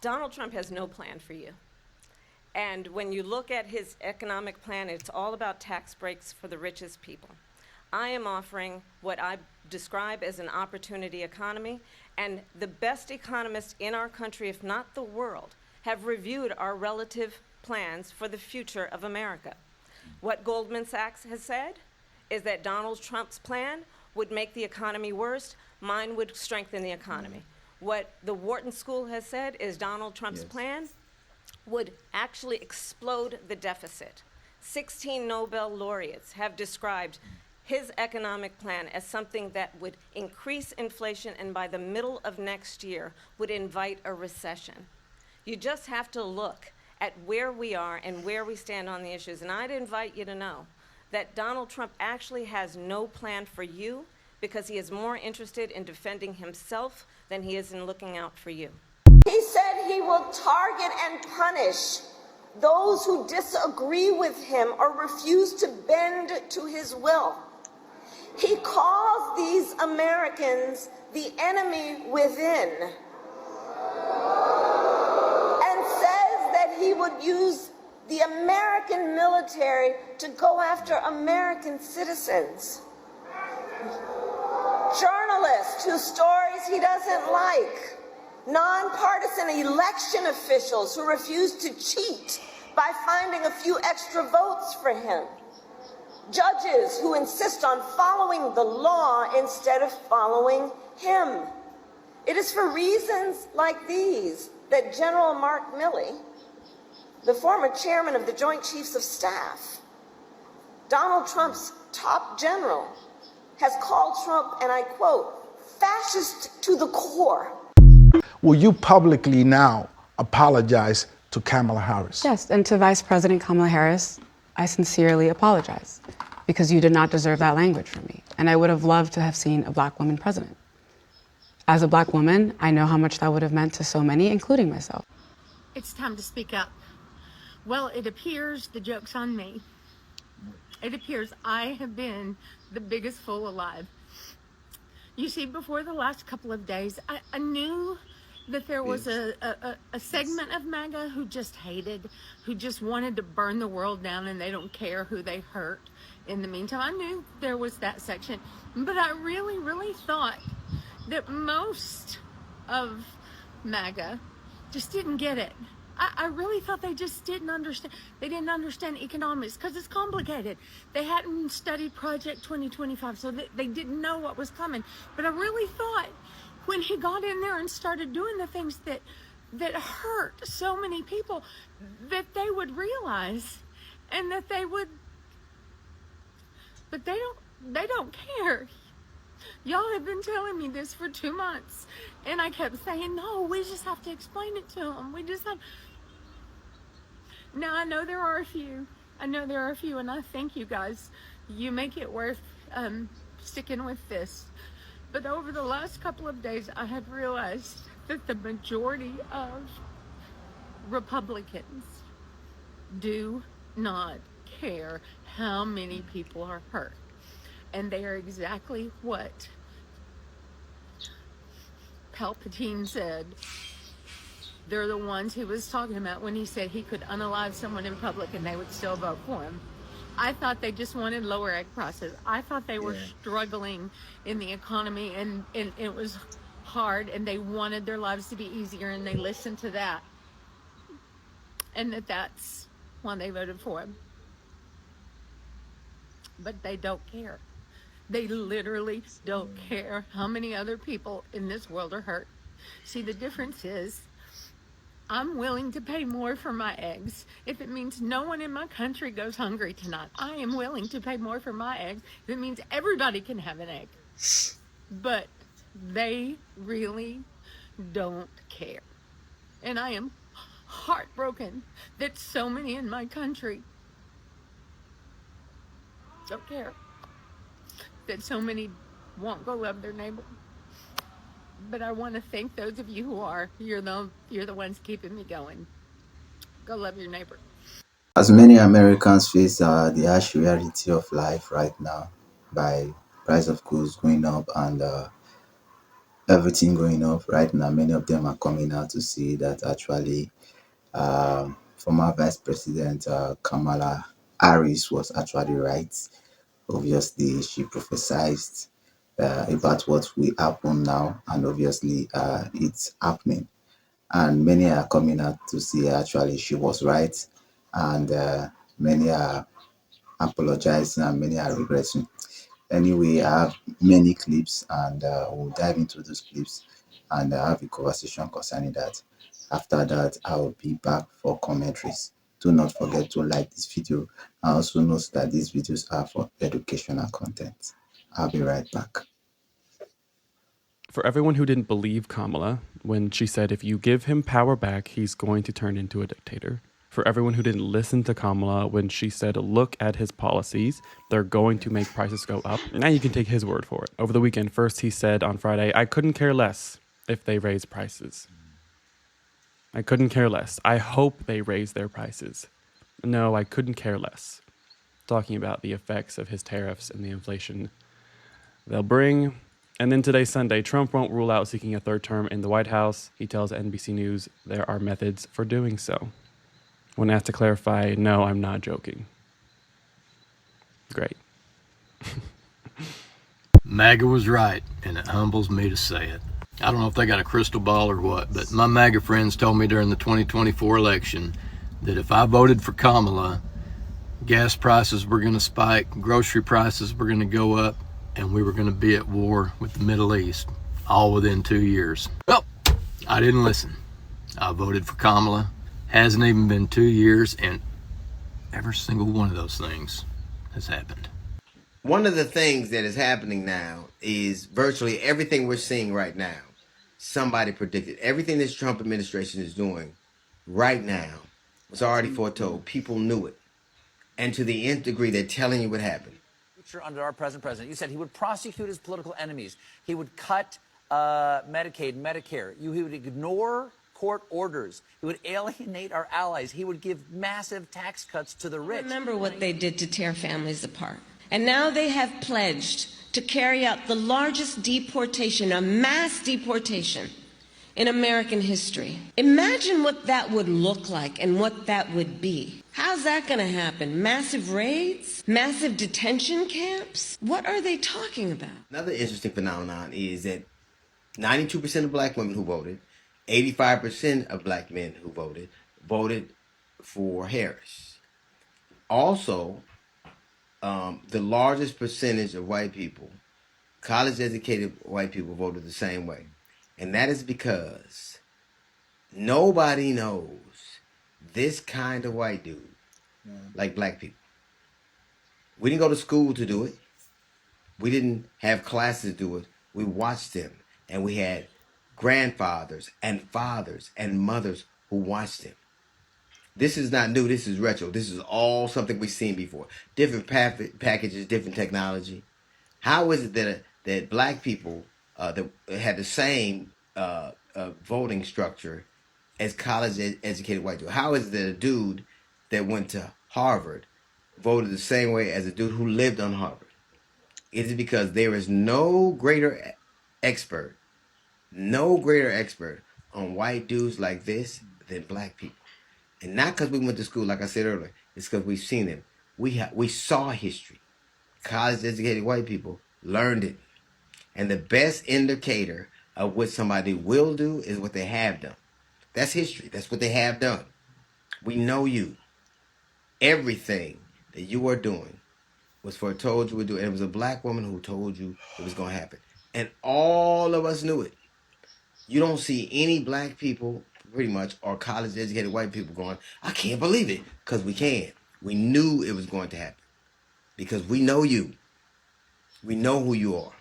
Donald Trump has no plan for you. And when you look at his economic plan, it's all about tax breaks for the richest people. I am offering what I describe as an opportunity economy, and the best economists in our country, if not the world, have reviewed our relative plans for the future of America. What Goldman Sachs has said is that Donald Trump's plan would make the economy worse, mine would strengthen the economy. What the Wharton School has said is Donald Trump's plan would actually explode the deficit. 16 Nobel laureates have described his economic plan as something that would increase inflation and by the middle of next year would invite a recession. You just have to look at where we are and where we stand on the issues. And I'd invite you to know that Donald Trump actually has no plan for you because he is more interested in defending himself than he is in looking out for you. He said he will target and punish those who disagree with him or refuse to bend to his will. He calls these Americans the enemy within and says that he would use the American military to go after American citizens. Journalists whose stories he doesn't like. Nonpartisan election officials who refuse to cheat by finding a few extra votes for him. Judges who insist on following the law instead of following him. It is for reasons like these that General Mark Milley, the former chairman of the Joint Chiefs of Staff, Donald Trump's top general, has called Trump, and I quote, fascist to the core. Will you publicly now apologize to Kamala Harris? Yes, and to Vice President Kamala Harris, I sincerely apologize because you did not deserve that language from me. And I would have loved to have seen a black woman president. As a black woman, I know how much that would have meant to so many, including myself. It's time to speak up. Well, it appears the joke's on me. It appears I have been the biggest fool alive. You see, before the last couple of days, I knew that there was a segment of MAGA who just hated, who just wanted to burn the world down, and they don't care who they hurt. In the meantime, I knew there was that section, but I really, really thought that most of MAGA just didn't get it. I really thought they just didn't understand. They didn't understand economics because it's complicated. They hadn't studied Project 2025, so they didn't know what was coming. But I really thought when he got in there and started doing the things that hurt so many people, that they would realize and that they would, but they don't care. Y'all have been telling me this for 2 months, and I kept saying, no, we just have to explain it to them. We just have. Now, I know there are a few, and I thank you guys. You make it worth sticking with this. But over the last couple of days, I have realized that the majority of Republicans do not care how many people are hurt. And they are exactly what Palpatine said. They're the ones he was talking about when he said he could unalive someone in public and they would still vote for him. I thought they just wanted lower egg prices. I thought they were struggling in the economy and it was hard and they wanted their lives to be easier, and they listened to that. And that's why they voted for him. But they don't care. They literally don't care how many other people in this world are hurt. See, the difference is I'm willing to pay more for my eggs if it means no one in my country goes hungry tonight. I am willing to pay more for my eggs if it means everybody can have an egg. But they really don't care. And I am heartbroken that so many in my country don't care. That so many won't go love their neighbor. But I want to thank those of you who are. You're the ones keeping me going. Go love your neighbor. As many Americans face the harsh reality of life right now, by price of goods going up and everything going up right now, many of them are coming out to see that actually former Vice President Kamala Harris was actually right. Obviously, she prophesied about what will happen now, and obviously, it's happening. And many are coming out to see actually she was right, and many are apologizing and many are regretting. Anyway, I have many clips, and we'll dive into those clips and have a conversation concerning that. After that, I will be back for commentaries. Do not forget to like this video, and also note that these videos are for educational content. I'll be right back. For everyone who didn't believe Kamala when she said if you give him power back, he's going to turn into a dictator. For everyone who didn't listen to Kamala when she said, look at his policies, they're going to make prices go up. Now you can take his word for it. Over the weekend, first he said on Friday, I couldn't care less if they raise prices. I couldn't care less. I hope they raise their prices. No, I couldn't care less. Talking about the effects of his tariffs and the inflation they'll bring. And then today, Sunday, Trump won't rule out seeking a third term in the White House. He tells NBC News there are methods for doing so. When asked to clarify, no, I'm not joking. Great. MAGA was right, and it humbles me to say it. I don't know if they got a crystal ball or what, but my MAGA friends told me during the 2024 election that if I voted for Kamala, gas prices were going to spike, grocery prices were going to go up, and we were going to be at war with the Middle East, all within 2 years. Well, I didn't listen. I voted for Kamala. Hasn't even been 2 years, and every single one of those things has happened. One of the things that is happening now is virtually everything we're seeing right now. Somebody predicted. Everything this Trump administration is doing right now was already foretold. People knew it. And to the nth degree, they're telling you what happened. Under our present president, you said he would prosecute his political enemies. He would cut Medicaid, Medicare. He would ignore court orders. He would alienate our allies. He would give massive tax cuts to the rich. Remember what they did to tear families apart. And now they have pledged to carry out the largest deportation, a mass deportation in American history. Imagine what that would look like and what that would be. How's that going to happen? Massive raids? Massive detention camps? What are they talking about? Another interesting phenomenon is that 92% of black women who voted, 85% of black men who voted for Harris. Also, the largest percentage of white people, college-educated white people, voted the same way. And that is because nobody knows this kind of white dude like black people. We didn't go to school to do it. We didn't have classes to do it. We watched them. And we had grandfathers and fathers and mothers who watched him. This is not new. This is retro. This is all something we've seen before. Different packages, different technology. How is it that black people that had the same voting structure as college-educated white dude? How is it that a dude that went to Harvard voted the same way as a dude who lived on Harvard? It is because there is no greater expert on white dudes like this than black people. And not because we went to school, like I said earlier. It's because we've seen them. We saw history. College-educated white people learned it. And the best indicator of what somebody will do is what they have done. That's history. That's what they have done. We know you. Everything that you are doing was foretold you would do. And it was a black woman who told you it was going to happen. And all of us knew it. You don't see any black people, pretty much, or college-educated white people going, I can't believe it, because we can. We knew it was going to happen because we know you. We know who you are.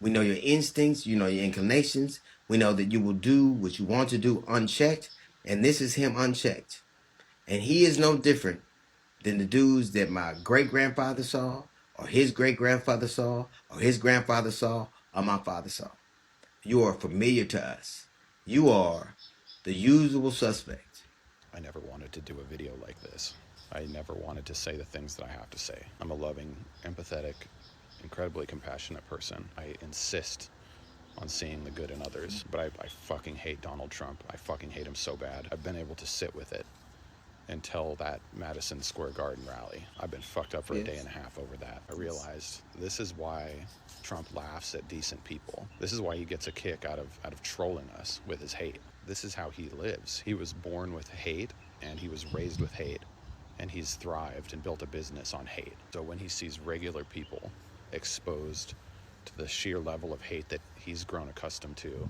We know your instincts. You know your inclinations. We know that you will do what you want to do unchecked, and this is him unchecked. And he is no different than the dudes that my great-grandfather saw, or his great-grandfather saw, or his grandfather saw, or my father saw. You are familiar to us. You are the usual suspect. I never wanted to do a video like this. I never wanted to say the things that I have to say. I'm a loving, empathetic, incredibly compassionate person. I insist on seeing the good in others. But I fucking hate Donald Trump. I fucking hate him so bad. I've been able to sit with it until that Madison Square Garden rally. I've been fucked up for a day and a half over that. I realized this is why Trump laughs at decent people. This is why he gets a kick out of trolling us with his hate. This is how he lives. He was born with hate, and he was raised with hate, and he's thrived and built a business on hate. So when he sees regular people exposed to the sheer level of hate that he's grown accustomed to,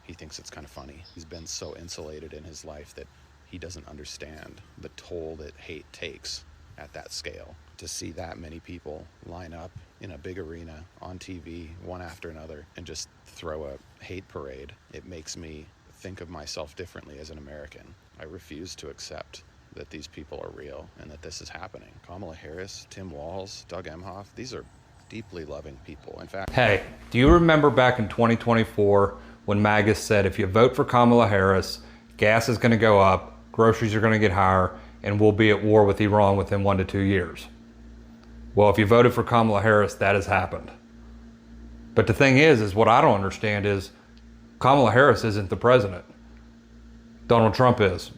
he thinks it's kind of funny. He's been so insulated in his life that he doesn't understand the toll that hate takes at that scale. To see that many people line up in a big arena on TV, one after another, and just throw a hate parade, it makes me think of myself differently as an American. I refuse to accept that these people are real and that this is happening. Kamala Harris, Tim Walz, Doug Emhoff, these are deeply loving people. In fact, hey, do you remember back in 2024 when MAGA said if you vote for Kamala Harris, gas is going to go up, groceries are going to get higher, and we'll be at war with Iran within 1 to 2 years? Well, if you voted for Kamala Harris, that has happened. But the thing is what I don't understand is Kamala Harris isn't the president. Donald Trump is.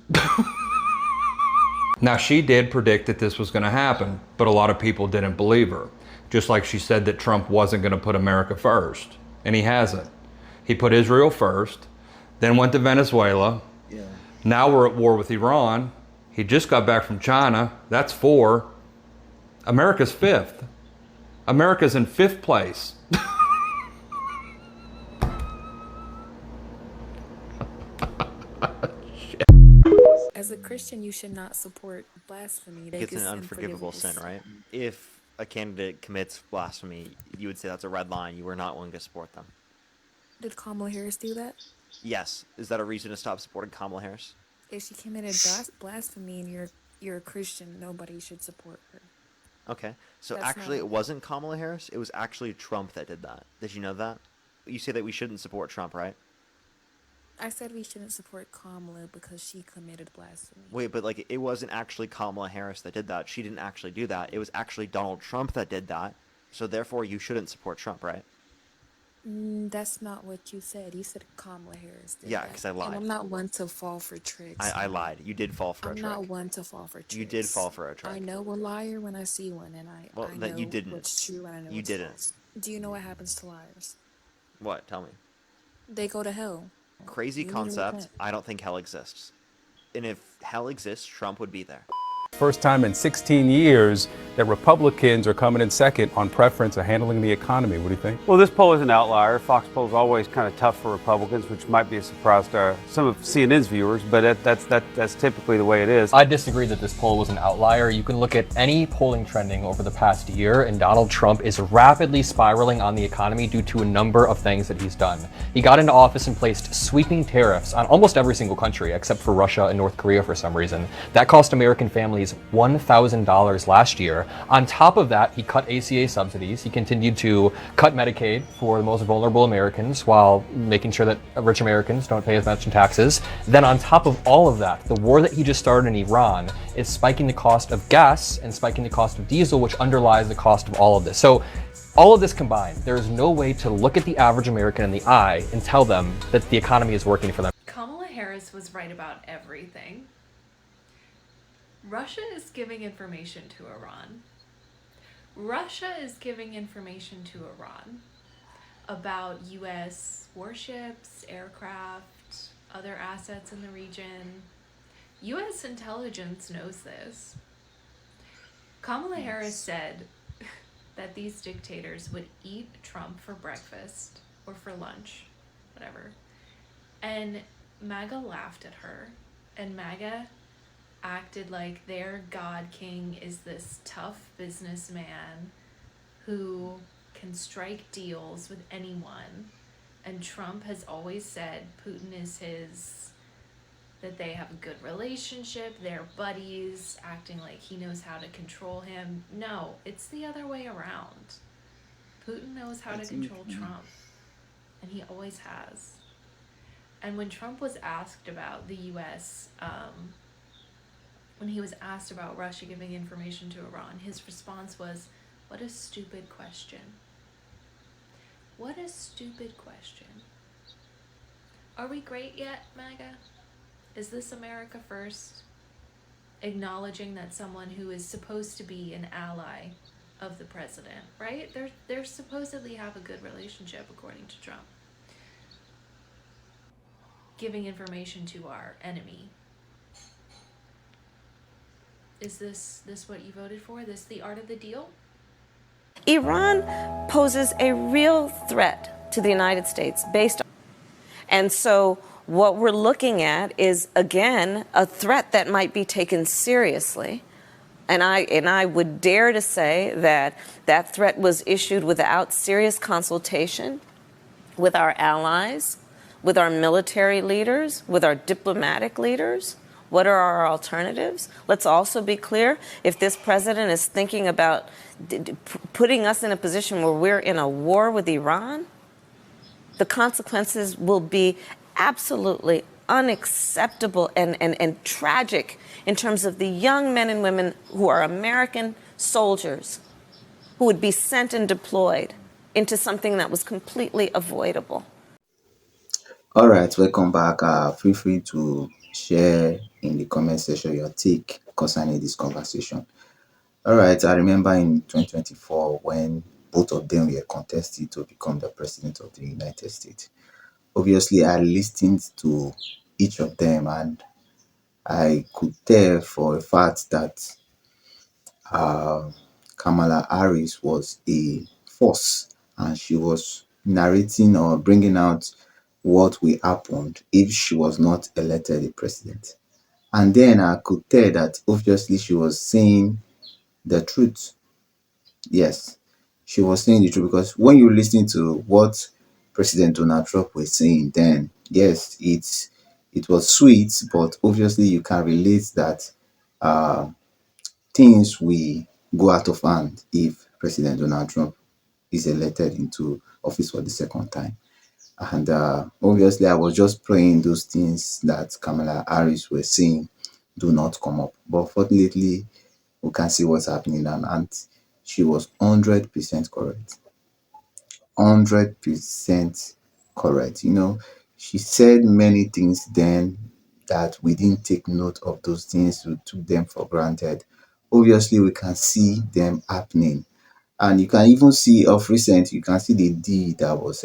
Now, she did predict that this was going to happen, but a lot of people didn't believe her. Just like she said that Trump wasn't going to put America first, and he hasn't. He put Israel first, then went to Venezuela. Yeah. Now we're at war with Iran. He just got back from China. That's 4. America's 5th. America's in 5th place. As a Christian, you should not support blasphemy. It's an unforgivable sin, right? If a candidate commits blasphemy, you would say that's a red line. You are not willing to support them. Did Kamala Harris do that? Yes. Is that a reason to stop supporting Kamala Harris? If she committed blasphemy and you're a Christian, nobody should support her. Okay. So That's actually, not- it wasn't Kamala Harris. It was actually Trump that did that. Did you know that? You say that we shouldn't support Trump, right? I said we shouldn't support Kamala because she committed blasphemy. Wait, but like it wasn't actually Kamala Harris that did that. She didn't actually do that. It was actually Donald Trump that did that. So therefore, you shouldn't support Trump, right? That's not what you said. You said Kamala Harris did Yeah, that. 'cause I lied. And I'm not one to fall for tricks. I lied. You did fall for a I'm trick. not one to fall for tricks. You did fall for a trick. I know a liar when I see one, and I that know you didn't. what's true and I know You what's didn't. false. Do you know what happens to liars? What? Tell me. They go to hell. Crazy You need to concept. repent. I don't think hell exists. And if hell exists, Trump would be there. First time in 16 years that Republicans are coming in second on preference of handling the economy. What do you think? Well, this poll is an outlier. Fox poll is always kind of tough for Republicans, which might be a surprise to some of CNN's viewers, but that's typically the way it is. I disagree that this poll was an outlier. You can look at any polling trending over the past year, and Donald Trump is rapidly spiraling on the economy due to a number of things that he's done. He got into office and placed sweeping tariffs on almost every single country, except for Russia and North Korea for some reason. That cost American families $1,000 last year. On top of that, he cut ACA subsidies. He continued to cut Medicaid for the most vulnerable Americans while making sure that rich Americans don't pay as much in taxes. Then on top of all of that, the war that he just started in Iran is spiking the cost of gas and spiking the cost of diesel, which underlies the cost of all of this. So all of this combined, there is no way to look at the average American in the eye and tell them that the economy is working for them. Kamala Harris was right about everything. Russia is giving information to Iran. Russia is giving information to Iran about U.S. warships, aircraft, other assets in the region. U.S. intelligence knows this. Kamala Harris said that these dictators would eat Trump for breakfast or for lunch, whatever. And MAGA laughed at her, and MAGA acted like their God King is this tough businessman who can strike deals with anyone. And Trump has always said Putin is that they have a good relationship, they're buddies, acting like he knows how to control him. No, it's the other way around. Putin knows how to control Trump, and he always has. And when Trump was asked about the U.S., when he was asked about Russia giving information to Iran, his response was, "What a stupid question." What a stupid question. Are we great yet, MAGA? Is this America first? Acknowledging that someone who is supposed to be an ally of the president, right? They're supposedly have a good relationship according to Trump. Giving information to our enemy. Is this what you voted for? This the art of the deal? Iran poses a real threat to the United States based on. And so what we're looking at is, again, a threat that might be taken seriously. And I would dare to say that that threat was issued without serious consultation with our allies, with our military leaders, with our diplomatic leaders. What are our alternatives? Let's also be clear, if this president is thinking about putting us in a position where we're in a war with Iran, the consequences will be absolutely unacceptable and tragic in terms of the young men and women who are American soldiers who would be sent and deployed into something that was completely avoidable. All right, welcome back. Feel free to share in the comment section your take concerning this conversation. All right, I remember in 2024 when both of them were contested to become the president of the United States. Obviously, I listened to each of them and I could tell for a fact that Kamala Harris was a force and she was narrating or bringing out what will happen if she was not elected a president. And then I could tell that obviously she was saying the truth. Yes, she was saying the truth because when you listen to what President Donald Trump was saying, then yes, it was sweet, but obviously you can relate that uh, things will go out of hand if President Donald Trump is elected into office for the second time. And obviously, I was just praying those things that Kamala Harris was saying do not come up. But fortunately, we can see what's happening now. And she was 100% correct. 100% correct. You know, she said many things then that we didn't take note of those things. We took them for granted. Obviously, we can see them happening. And you can even see of recent, you can see the deed that was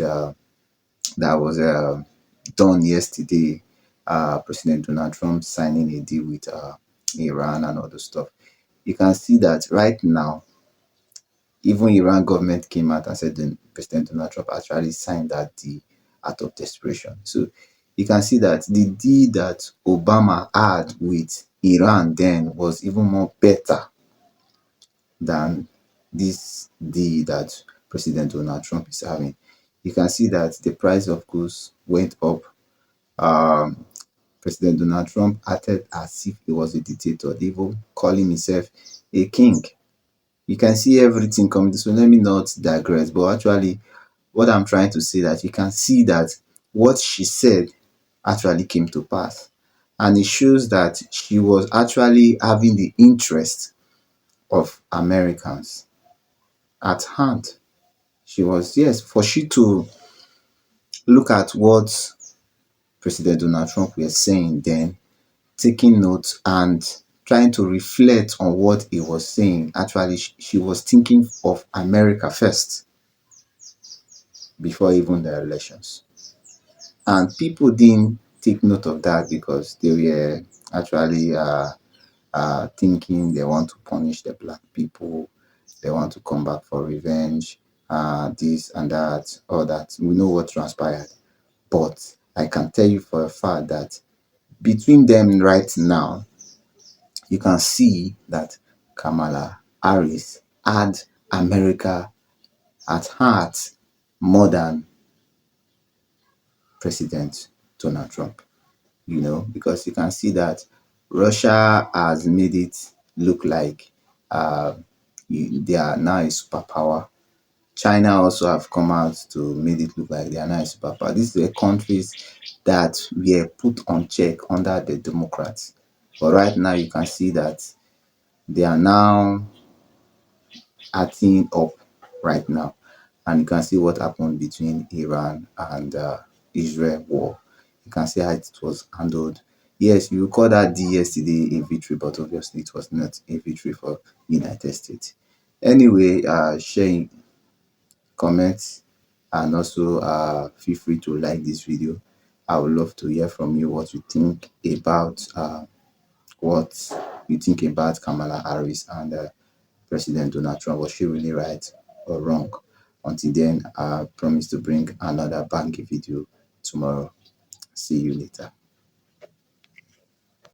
done yesterday. President Donald Trump signing a deal with Iran and other stuff. You can see that right now, even Iran government came out and said that President Donald Trump actually signed that deal out of desperation. So you can see that the deal that Obama had with Iran then was even more better than this deal that President Donald Trump is having. You can see that the price of goods went up. Um, President Donald Trump acted as if he was a dictator, even calling himself a king. You can see everything coming. So let me not digress. But actually, what I'm trying to say that you can see that what she said actually came to pass. And it shows that she was actually having the interest of Americans at hand. She was, yes, for she to look at what President Donald Trump was saying then, taking notes and trying to reflect on what he was saying. Actually, she was thinking of America first before even the elections. And people didn't take note of that because they were actually thinking they want to punish the black people, they want to come back for revenge, this and that, all that. We know what transpired. But I can tell you for a fact that between them right now, you can see that Kamala Harris had America at heart more than President Donald Trump, you know, because you can see that Russia has made it look like they are now a superpower. China also have come out to make it look like they are now a superpower. These are countries that were put on check under the Democrats. But right now you can see that they are now acting up right now. and you can see what happened between Iran and Israel war. You can see how it was handled. Yes, you call that D yesterday a victory, but obviously it was not a victory for United States. Anyway, share, comment, and also feel free to like this video. I would love to hear from you what you think about Kamala Harris and President Donald Trump. Was she really right or wrong? Until then, I promise to bring another banky video tomorrow. See you later.